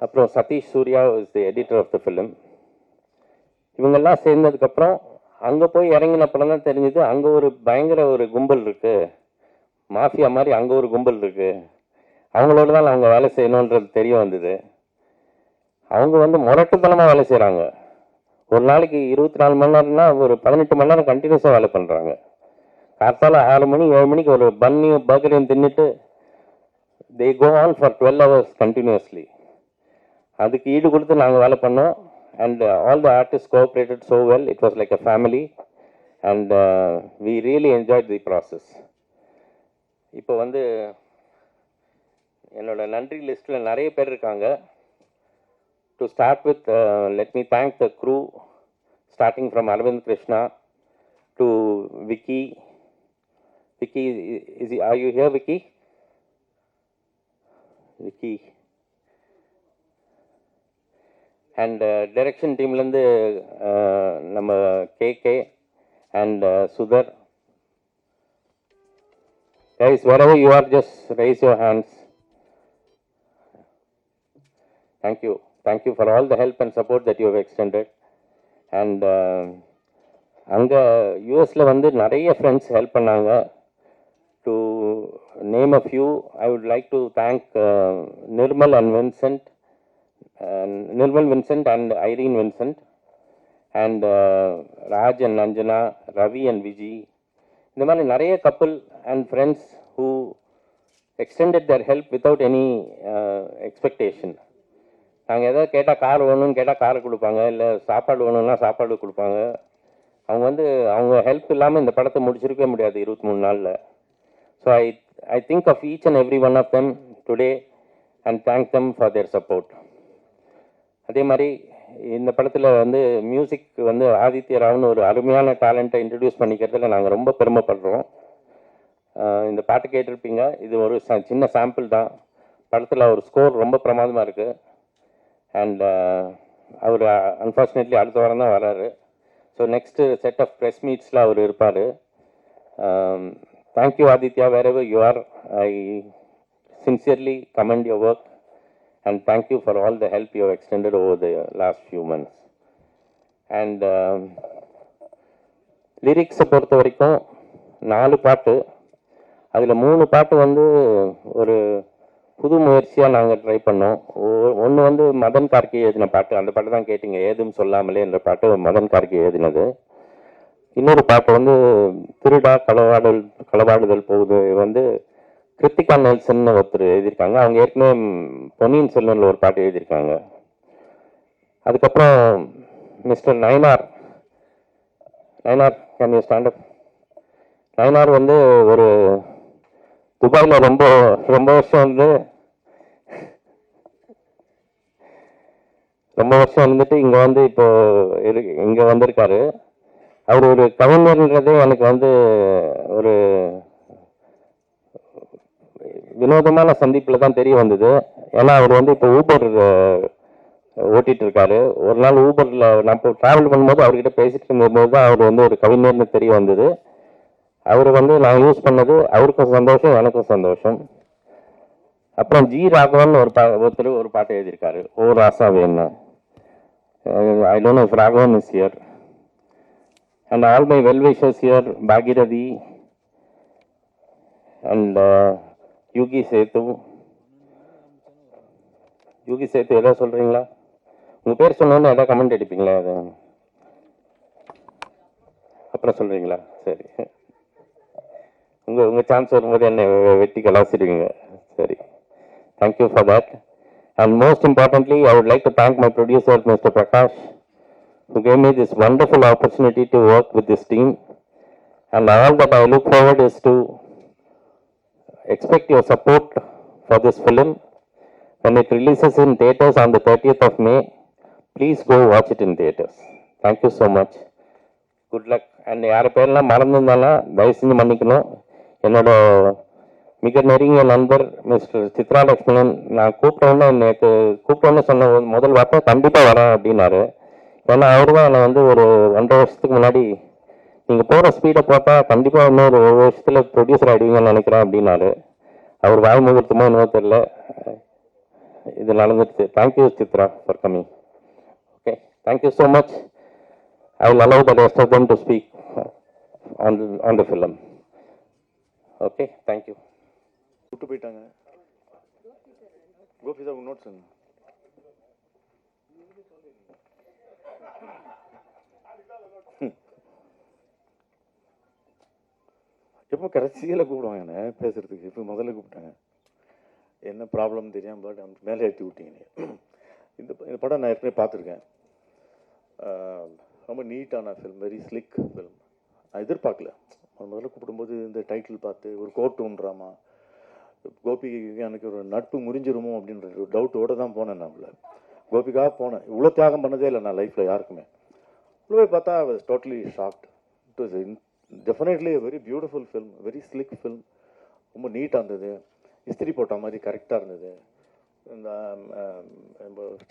அப்புறம் Sathish Suriya is the editor of the film. இவங்கெல்லாம் சேர்ந்ததுக்கப்புறம் அங்கே போய் இறங்கின அப்புறம் தான் தெரிஞ்சுது அங்கே ஒரு பயங்கர ஒரு கும்பல் இருக்குது, மாஃபியா மாதிரி அங்கே ஒரு கும்பல் இருக்குது, அவங்களோட தான் அவங்க வேலை செய்யணுன்றது தெரிய வந்தது. அவங்க வந்து முரட்டுத்தனமாக வேலை செய்கிறாங்க. ஒரு நாளைக்கு 24 மணி நேரம்னா ஒரு 18 மணி நேரம் கண்டினியூஸாக வேலை பண்ணுறாங்க. காத்தால 6 மணி 7 மணிக்கு ஒரு பன்னியும் பர்கரையும் தின்னுட்டு they go on for 12 hours continuously. அதுக்கு ஈடு கொடுத்து நாங்கள் வேலை பண்ணோம். And all the artists cooperated so well. It was like a family and we really enjoyed the process. இப்போ வந்து என்னோட நன்றி லிஸ்ட்டில் நிறைய பேர் இருக்காங்க. To start with, let me thank the crew, starting from Arvind Krishna to Vicky. Vicky, are you here, Vicky? Vicky. And direction team lende நம்ம KK and Sudhar. Guys, wherever you are, just raise your hands. Thank you. Thank you for all the help and support that you have extended. And அங்கே யூஎஸில் வந்து நிறைய friends help பண்ணாங்க. To name a few, I would like to thank Nirmal Vincent and Irene Vincent and Raj and Anjana, Ravi and Viji. இந்த மாதிரி நிறைய couple and friends who extended their help without any expectation. நாங்கள் எதாவது கேட்டால் car வேணும்னு கேட்டால் car கொடுப்பாங்க, இல்லை சாப்பாடு வேணும்னா சாப்பாடு கொடுப்பாங்க. அவங்க வந்து அவங்க ஹெல்ப் இல்லாமல் இந்த படத்தை முடிச்சிருக்கவே முடியாது 23 நாளில். So I think of each and every one of them today and thank them for their support. அதே மாதிரி இந்த படத்தில் வந்து மியூசிக் வந்து ஆதித்ய ராவ்னு ஒரு அருமையான டேலண்ட்டை இன்ட்ரடியூஸ் பண்ணிக்கிறதுல நாங்கள் ரொம்ப பெருமைப்படுறோம். இந்த பாட்டு கேட்டிருப்பீங்க, இது ஒரு சின்ன சாம்பிள் தான். படத்தில் ஒரு ஸ்கோர் ரொம்ப பிரமாதமாக இருக்குது. அண்ட் அவர் அன்ஃபார்ச்சுனேட்லி அடுத்த வாரம் தான் வராரு. So next set of press மீட்ஸில் அவர் இருப்பார். Thank you Aditya, wherever you are. I sincerely commend your work and thank you for all the help you have extended over the last few months. And lyrics பொறுத்த வரைக்கும் 4 பாட்டு, அதில் 3 பாட்டு வந்து ஒரு புது முயற்சியாக நாங்கள் ட்ரை பண்ணோம். ஒன்று வந்து மதன் கார்கே எழுதின பாட்டு, அந்த பாட்டு தான் கேட்டிங்க, ஏதும் சொல்லாமலே என்ற பாட்டு மதன் கார்கே எழுதினது. இன்னொரு பாட்டு வந்து திருடா களவாடுதல் போகுது வந்து கிருத்திகா நெல்சன் ஒருத்தர் எழுதியிருக்காங்க. அவங்க ஏற்கனவே பொன்னியின் செல்வனில் ஒரு பாட்டு எழுதியிருக்காங்க. அதுக்கப்புறம் mister Nayanar can you stand up. Nayanar வந்து ஒரு துபாயில் ரொம்ப வருஷம் வந்துட்டு இங்கே வந்து இப்போ இங்கே வந்திருக்காரு. அவர் ஒரு கவிஞர்ன்றதே எனக்கு வந்து ஒரு வினோதமான சந்திப்பில் தான் தெரிய வந்தது. ஏன்னா அவர் வந்து இப்போ ஊபர் ஓட்டிகிட்டு இருக்காரு. ஒரு நாள் ஊபரில் நான் இப்போ ட்ராவல் பண்ணும்போது அவர்கிட்ட பேசிட்டு இருந்தபோது தான் அவர் வந்து ஒரு கவிஞர்னு தெரிய வந்தது. அவர் வந்து நான் யூஸ் பண்ணது அவருக்கும் சந்தோஷம், எனக்கும் சந்தோஷம். அப்புறம் ஜி ராகவன் ஒருத்தர் ஒரு பாட்டு எழுதியிருக்காரு, ஓ ராசா வேணா. I don't know if Raghavan is here. And all my well wishers here, Bhagirathi and Yugi சேத்து எதாவது சொல்கிறீங்களா? உங்கள் பேர் சொன்னோன்னு எதாவது கமெண்ட் அடிப்பீங்களா? அது அப்புறம் சொல்கிறீங்களா? சரி, உங்கள் சான்ஸ் வரும்போது என்னை வெட்டி கலாசிடுவீங்க. சரி, thank you for that. And most importantly I would like to thank my producer mister Prakash who gave me this wonderful opportunity to work with this team. And all that I look forward is to expect your support for this film when it releases in theaters on the 30th of May. Please go watch it in theaters. Thank you so much. Good luck. And யார் பேரெல்லாம் மறந்துருந்தாலும் தயவு செஞ்சு மன்னிக்கணும். என்னோட மிக நெருங்கிய நண்பர் mister Chitra Lakshmanan, நான் கூப்பிட்டோன்னு சொன்ன முதல் வார்த்தை கண்டிப்பாக வரேன் அப்படின்னாரு. ஏன்னா அவரு தான் என்னை வந்து ஒரு 1.5 வருஷத்துக்கு முன்னாடி நீங்கள் போகிற ஸ்பீடை போட்டால் கண்டிப்பாக இன்னொரு 1 வருஷத்தில் ப்ரொடியூசர் ஆகிடுவீங்கன்னு நினைக்கிறேன் அப்படின்னாரு. அவர் வாய் முகூர்த்தமோ என்னவோ தெரியல. இது நடந்துச்சு. Thank you Chitra for coming. Okay, thank you so much. I will allow the rest of them to speak on the film. Okay, thank you. விட்டு போயிட்டாங்க. கோபி சார் நோட்ஸ் எப்போ கடைசியில் கூப்பிடுவாங்க என்ன பேசுறதுக்கு. இப்போ முதல்ல கூப்பிட்டாங்க, என்ன ப்ராப்ளம் தெரியாமல் பட் மேலே ஏற்றி விட்டீங்க. இந்த படம் நான் ஏற்கனவே பார்த்துருக்கேன். ரொம்ப நீட்டான ஃபில்ம், வெரி ஸ்லிக் ஃபில்ம். நான் எதிர்பார்க்கல. முதல்ல கூப்பிடும்போது இந்த டைட்டில் பார்த்து ஒரு கோர்ட் ரூம் ட்ராமா, கோபிக்கு எனக்கு ஒரு நட்பு முறிஞ்சிருமோ அப்படின்ற ஒரு டவுட்டோடு தான் போனேன். நான் உள்ள கோபிக்காக போனேன். இவ்வளோ தியாகம் பண்ணதே இல்லை நான் லைஃப்பில் யாருக்குமே. உள்ள போய் பார்த்தா I was totally shocked. It was definitely a very beautiful film, very slick film. ரொம்ப நீட்டாக இருந்தது, இஸ்திரி போட்ட மாதிரி கரெக்டாக இருந்தது. இந்த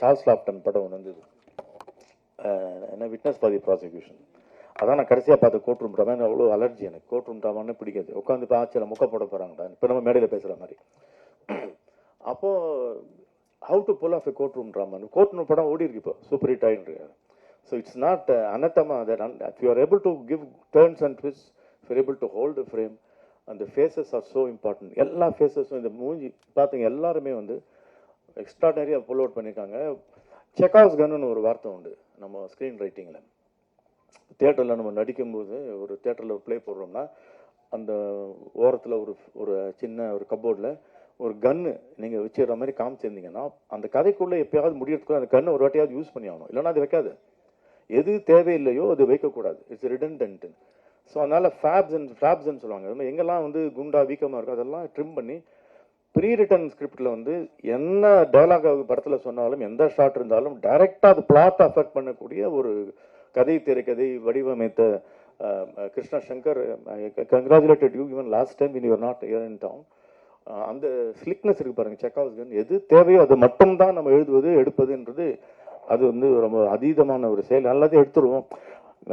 சார்ல்ஸ் லாப்டன் படம் ஒன்று இருந்தது, என்ன விட்னஸ் ஃபார் தி ப்ராசிக்யூஷன். அதான் நான் கடைசியாக பார்த்து கோர்ட் ரூம் ட்ராமா. அவ்வளோ அலர்ஜி எனக்கு, கோர்ட் ரூம் ட்ராமான்னு பிடிக்காது. உட்காந்து இப்போ ஆச்சரியம் முக்க போட போகிறாங்கடா, இப்போ நம்ம மேடையில் பேசுகிற மாதிரி. அப்போது how to pull off a court room ட்ராமான்னு கோர்ட் ரூம் படம் ஓடி இருக்கு இப்போ, சூப்பர் ஹிட் ஆகிட்டு. So it's not anathema that if you are able to give turns and twists, if you are able to hold the frame, and the faces are so important. எல்லா ஃபேஸஸும் இந்த மூஞ்சி பார்த்தீங்க எல்லாருமே வந்து எக்ஸ்ட்ராடனரியாக புல் அவுட் பண்ணியிருக்காங்க. செக்காவ்ஸ் கன்னு ஒரு வார்த்தை உண்டு நம்ம ஸ்க்ரீன் ரைட்டிங்கில். தியேட்டரில் நம்ம நடிக்கும்போது ஒரு தியேட்டரில் ப்ளே போடுறோம்னா அந்த ஓரத்தில் ஒரு சின்ன ஒரு கப்போர்டில் ஒரு கன்று நீங்கள் வச்சுக்கிற மாதிரி காமிச்சிருந்தீங்கன்னா அந்த கதைக்குள்ளே எப்பயாவது முடியறதுக்குள்ள அந்த கன்று ஒரு வாட்டியாவது யூஸ் பண்ணி ஆகணும், இல்லைன்னா அது வைக்காது. எது தேவையில்லையோ அது வைக்கக்கூடாது. It's redundant. ஸோ அதனால் ஃப்ளாப்ஸ்ன்னு சொல்லுவாங்க. அது மாதிரி எங்கெல்லாம் வந்து குண்டா வீக்கமாக இருக்கும் அதெல்லாம் ட்ரிம் பண்ணி ப்ரீ ரிட்டன் ஸ்கிரிப்டில் வந்து என்ன டைலாக் படத்தில் சொன்னாலும் எந்த ஷாட் இருந்தாலும் டைரெக்டாக அது பிளாட் அஃபெக்ட் பண்ணக்கூடிய ஒரு திரைக்கதை வடிவமைத்த Krishna Shankar, congratulated you even last time when you were not here in town. அந்த ஸ்லிக்னஸ் இருக்கு பாருங்க செக்காவ்ஸ் கன். எது தேவையோ அது மட்டும்தான் நம்ம எடுப்பதுன்றது அது வந்து ரொம்ப அதீதமான ஒரு செயல். எல்லாத்தையும் எடுத்துருவோம்.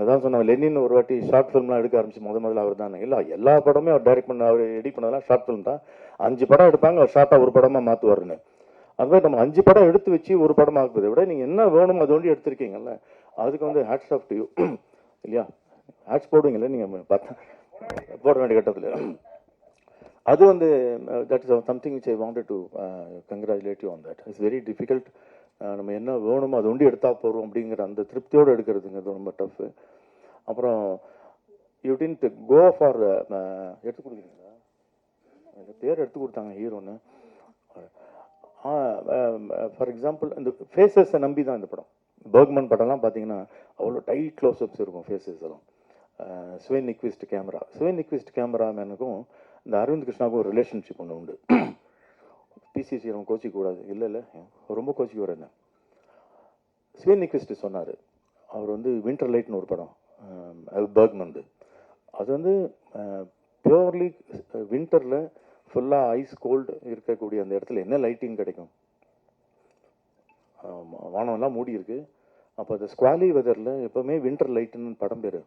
அதான் சொன்னாங்க, லெனின் ஒரு வாட்டி ஷார்ட் ஃபிலிம்லாம் எடுக்க ஆரம்பிச்சு முதல்ல அவர் தானே. இல்லை, எல்லா படமே அவர் டைரக்ட் பண்ண, அவர் எடிட் பண்ணதெல்லாம் ஷார்ட் ஃபிலிம் தான். 5 படம் எடுப்பாங்க, அவர் ஷார்ட்டாக ஒரு படமாக மாற்றுவாருன்னு. அதுமாதிரி நம்ம 5 படம் எடுத்து வச்சு ஒரு படம் ஆக்குறதை விட நீங்கள் என்ன வேணும் அது ஒண்டி எடுத்திருக்கீங்கல்ல, அதுக்கு வந்து ஹேட்ஸ் ஆஃப் டு யூ. இல்லையா, ஹேட்ஸ் போடுவீங்கல்ல நீங்கள் பார்த்தா போட வேண்டிய கட்டத்தில். அது வந்து that is something which I wanted to congratulate you on that. It's very difficult. நம்ம என்ன வேணுமோ அது ஒண்டி எடுத்தால் போகிறோம் அப்படிங்கிற அந்த திருப்தியோடு எடுக்கிறதுங்கிறது ரொம்ப டஃப்பு. அப்புறம் யூ டின்ட் கோ ஃபார் எடுத்து கொடுக்குறீங்களா, பேர் எடுத்து கொடுத்தாங்க ஹீரோன்னு. ஃபார் எக்ஸாம்பிள் இந்த ஃபேஸஸை நம்பி தான் இந்த படம். பர்க்மன் படம்லாம் பார்த்தீங்கன்னா அவ்வளோ டைட் க்ளோஸ்அப்ஸ் இருக்கும் ஃபேஸஸ் எல்லாம். ஸ்வேன் நிக்விஸ்ட் கேமராமேனுக்கும் இந்த அரவிந்த் கிருஷ்ணாவுக்கும் ஒரு ரிலேஷன்ஷிப் ஒன்று உண்டு. பிசிசி ரொம்ப கோச்சிக்கூடாது, இல்லை ரொம்ப கோச்சிக்கு வர என்ன. ஸ்வேன் நிக்விஸ்ட் சொன்னார், அவர் வந்து வின்டர் லைட்னு ஒரு படம் பர்க்மன், அது வந்து பியூர்லி வின்டரில் ஃபுல்லாக ஐஸ் கோல்டு இருக்கக்கூடிய அந்த இடத்துல என்ன லைட்டிங் கிடைக்கும், வானம்லாம் மூடி இருக்கு. அப்போ அந்த ஸ்குவாலி வெதரில் எப்போவுமே வின்டர் லைட்டுன்னு படம் பேர்.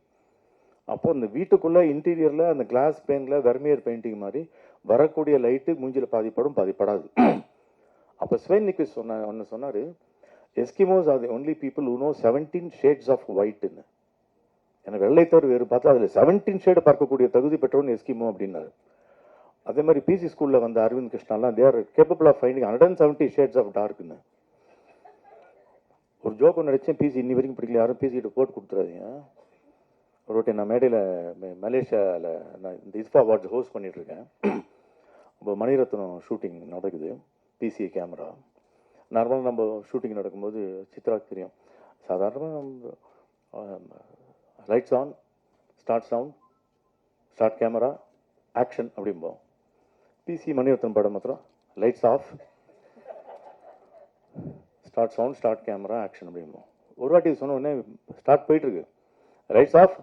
அப்போ அந்த வீட்டுக்குள்ளே இன்டீரியரில் அந்த கிளாஸ் பெயிண்டில் வெர்மியர் பெயிண்டிங் மாதிரி வரக்கூடிய லைட்டு மூஞ்சில் பாதிப்படும் பாதிப்படாது. அப்போ ஸ்வேன் நிக்விஸ்ட் ஒன்று சொன்னார், Eskimos are the only people who know 17 shades of ஒயிட்னு. எனக்கு வெள்ளை தவிர வேறு பார்த்தா அதில் 17 ஷேடு பார்க்கக்கூடிய தகுதி பெற்றவன் எஸ்கிமோ அப்படின்னாரு. அதே மாதிரி பிசி ஸ்கூலில் வந்த அரவிந்த் கிருஷ்ணாலாம் they're capable of finding 170 shades of டார்க்னு. ஒரு ஜோக் ஒன்று நடிச்சேன், பிசி இன்னி வரைக்கும் பிடிக்கல, யாரும் பிசிகிட்ட போட்டு கொடுத்துறாதீங்க. ஒரு வாட்டி நான் மேடையில் மலேசியாவில் நான் இந்த இஸ்பா அவார்ட்ஸ் ஹோஸ்ட் பண்ணிகிட்ருக்கேன். இப்போ மணிரத்னம் ஷூட்டிங் நடக்குது, பிசிஏ கேமரா. நார்மலாக நம்ம ஷூட்டிங் நடக்கும்போது சித்ராக்கு தெரியும், சாதாரணமாக lights on, start sound, start camera, action அப்படிம்போம். PC Mani Ratnam படம் மாத்திரம் lights off, start sound, start camera, action அப்படிம்போம். ஒரு வாட்டி சொன்ன உடனே ஸ்டார்ட் போயிட்டுருக்கு, lights off,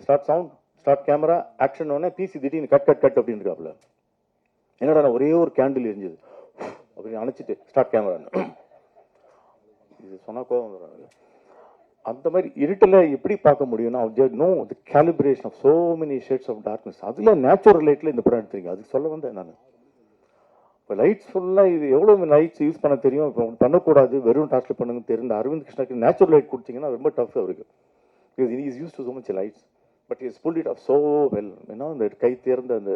start sound, start camera, action உடனே பிசி திடீர்னு கட் கட் கட் அப்படின்னு இருக்காப்புல. என்னடா நான் ஒரே ஒரு கேண்டில் எரிஞ்சுது அப்படின்னு அணைச்சிட்டு ஸ்டார்ட் கேமரான்னு இது சொன்னால் கோபம் வரும். அந்த மாதிரி இருட்டில் எப்படி பார்க்க முடியும்னா know the calibration of so many shades of darkness. அதில் நேச்சுரல் லைட்டில் இந்த படம் எடுத்துருக்கீங்க, அதுக்கு சொல்ல வந்தேன் நான். இப்போ லைட்ஸ் ஃபுல்லாக இது எவ்வளோ லைட்ஸ் யூஸ் பண்ண தெரியும், இப்போ பண்ணக்கூடாது வெறும் டார்ச்ல பண்ணுங்க தெரிந்த அரவிந்த் கிருஷ்ணாக்கு நேச்சுரல் லைட் கொடுத்தீங்கன்னா ரொம்ப டஃப் அவருக்கு. Because is use to so much lights but he has pulled it off so well. அந்த கை தேர்ந்த அந்த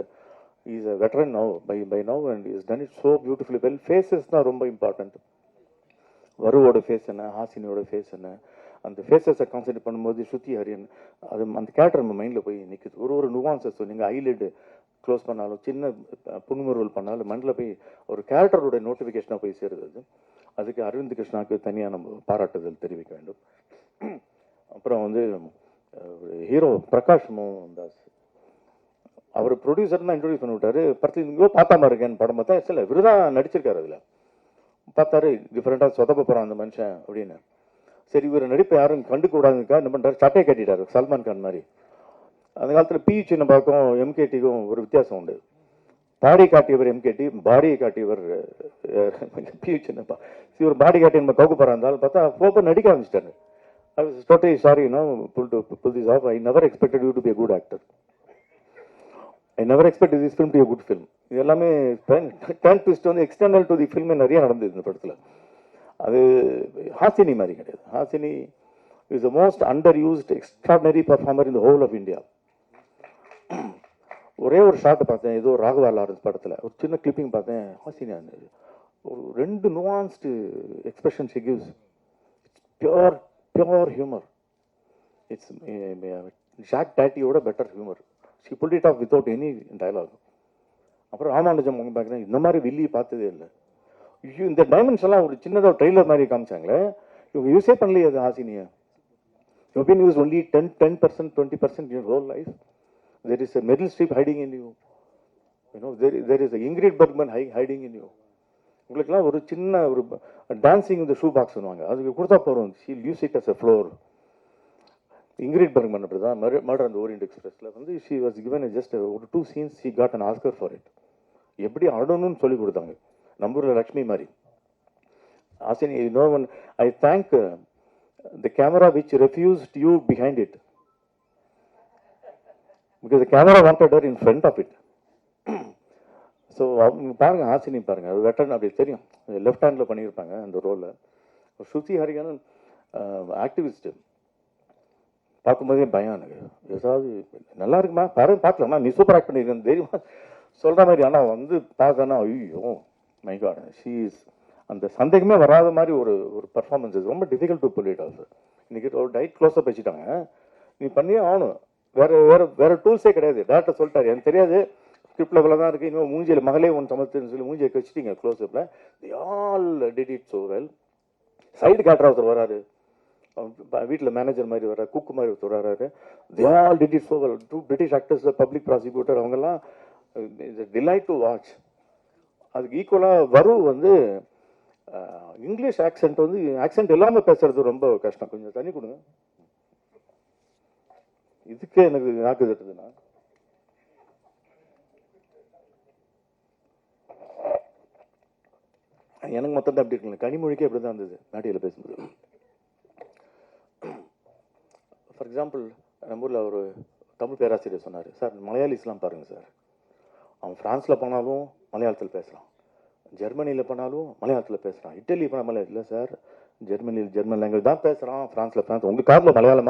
is a veteran now by now and he has done it so beautifully well. Faces தான் ரொம்ப important. வருவோட face என்ன, ஹாசினியோட face என்ன, அந்த ஃபேஸஸை concentrate பண்ணும்போது ஸ்ருதி ஹரியன் அது அந்த கேரக்டர் நம்ம மைண்டில் போய் நிற்குது. ஒரு நுவான்சஸ் நீங்கள் ஐலிட் க்ளோஸ் பண்ணாலும் சின்ன புன்முறுவல் பண்ணாலும் மண்டில் போய் ஒரு கேரக்டரோட நோட்டிஃபிகேஷனாக போய் சேருது. அதுக்கு அரவிந்த் கிருஷ்ணாவுக்கு தனியாக நம்ம பாராட்டுதல் தெரிவிக்க வேண்டும். அப்புறம் ஹீரோ பிரகாஷ் மோகன் தாஸ் அவர் ப்ரொடியூசர் தான் இன்ட்ரோடியூஸ் பண்ணி விட்டாரு. படத்தில் இங்கோ பார்த்தாம இருக்கேன்னு படம் பார்த்தா சில இவர் தான் நடிச்சிருக்காரு. அதில் பார்த்தாரு டிஃப்ரெண்ட்டாக சொதப்ப போகிறான் அந்த மனுஷன் அப்படின்னு. சரி இவர் நடிப்பை யாரும் கண்டுக்க கூடாதுக்கா என்ன பண்ணுறாரு, சட்டையை கட்டிட்டாரு சல்மான் கான் மாதிரி. அந்த காலத்தில் பி சின்னப்பாக்கும் எம்கேடிக்கும் ஒரு வித்தியாசம் உண்டு. பாடி காட்டியவர் எம்கேடி, பாடியை காட்டியவர் பி சின்னப்பா. இவர் பாடி காட்டி நம்ம கவுக்கு போகிறா இருந்தாலும் பார்த்தா போப்போ நடிக்க ஆரம்பிச்சிட்டாரு. I was totally sorry, pull this off. I never expected you to be a good actor. I never expected this film to be a good film. இது எல்லாமே turn twist external to the ஃபில்மே நிறைய நடந்தது இந்த படத்தில். அது ஹாசினி மாதிரி கிடையாது. Hasini is the most underused extraordinary performer in the whole of India. ஒரே ஒரு ஷாட்டை பார்த்தேன், ஏதோ ராகவா லாரன்ஸ் படத்தில் ஒரு சின்ன கிளிப்பிங் பார்த்தேன். ஹாசினி ஒரு 2 nuanced expression she gives. Pure humor. It's Jack Daddyயோட better humour. She pulled it off without any dialogue. அப்புறம் ராமானுஜம் பார்க்குறேன், இந்த மாதிரி வில்லி பார்த்ததே இல்லை. இந்த டைமென்ஷன்லாம் ஒரு சின்னதாக ட்ரெய்லர் மாதிரி காமிச்சாங்களே, இவங்க யூஸே பண்ணலையே அது ஹாசினியை. You been use only 10%, 20% in your whole life. There is a Meryl Streep hiding in you. There is a Ingrid Bergman hiding in you. உங்களுக்குலாம் ஒரு சின்ன ஒரு டான்சிங் இந்த ஷூ பாக்ஸ் பண்ணுவாங்க, அதுக்கு கொடுத்தா போகிறோம். She'll use it as a floor. Ingrid Bergman அப்படி தான் மர்டர் அந்த ஓரியன்ட் எக்ஸ்பிரஸில் ஷி வாஸ் கிவன் ஜஸ்ட் ஒரு 2 scenes she got an Oscar for it. எப்படி ஆடணும்னு சொல்லி கொடுத்தாங்க, நம்பூரில் லக்ஷ்மி மாதிரி. Hasini I thank the camera which refused you behind it because the camera wanted her in front of it. So அவங்க பாருங்கள், ஹாசினி பாருங்கள், அது வெட்டர்ன் அப்படி தெரியும். லெஃப்ட் ஹேண்டில் பண்ணியிருப்பாங்க அந்த ரோலில். ஸ்ருதி ஹரிகன் ஆக்டிவிஸ்ட்டு பார்க்கும்போதே பயம் எனக்கு. ஏதாவது நல்லா இருக்குமா பார்க்கலாமா, நீ சூப்பர் ஆக்ட் பண்ணியிருக்கேன் தெரியுமா சொல்கிற மாதிரி. ஆனால் பார்த்தானா ஐயோ மை காட், ஷீ இஸ் அந்த சந்தேகமே வராத மாதிரி ஒரு பர்ஃபார்மன்ஸ். இது ரொம்ப difficult to pull it also. இன்றைக்கி ஒரு டைட் க்ளோஸ்அப் வச்சுட்டாங்க, நீ பண்ணியே ஆகணும். வேறு டூல்ஸே கிடையாது. டேரக்டர் சொல்லிட்டாரு, எனக்கு தெரியாது ஸ்கிரிப்ட் லெவலில் தான் இருக்குது, இன்னும் மூஞ்சியில் மகளே ஒன்று சமத்துன்னு சொல்லி மூஞ்சியை வச்சுட்டீங்க க்ளோஸ்அப்பில். They all did it so well. Side character ஒருத்தர் வராரு, வீட்டில் மேனேஜர் மாதிரி வர்றாரு, குக்கு மாதிரி ஒருத்தர் வராரு. தி all did it so well. 2 British actors, public prosecutor, அவங்கெல்லாம் டிலைட் டு வாட்ச். அதுக்கு ஈக்குவலாக இங்கிலீஷ் ஆக்சென்ட் இல்லாமல் பேசுறது ரொம்ப கஷ்டம். கொஞ்சம் தண்ணி கொடுங்க, இதுக்கே எனக்கு நாக்கு தட்டுதுண்ணா. எனக்கு மொத்தம் தான் அப்படி இருக்குல்ல, கனிமொழிக்கே அப்படி தான் இருந்தது நாட்டியில் பேசும்போது. ஃபார் எக்ஸாம்பிள், நம்ம ஊரில் ஒரு தமிழ் பேராசிரியர் சொன்னார், சார் மலையாளிஸ்லாம் பாருங்கள் சார், அவன் ஃப்ரான்ஸில் போனாலும் மலையாளத்தில் பேசுகிறான், ஜெர்மனியில் போனாலும் மலையாளத்தில் பேசுகிறான், இட்டலி போனால் மலையாளத்தில் சார் ஜெர்மன் லாங்குவேஜ் தான் பேசுகிறான், ஃப்ரான்ஸ் உங்கள் காரில் மலையாளம்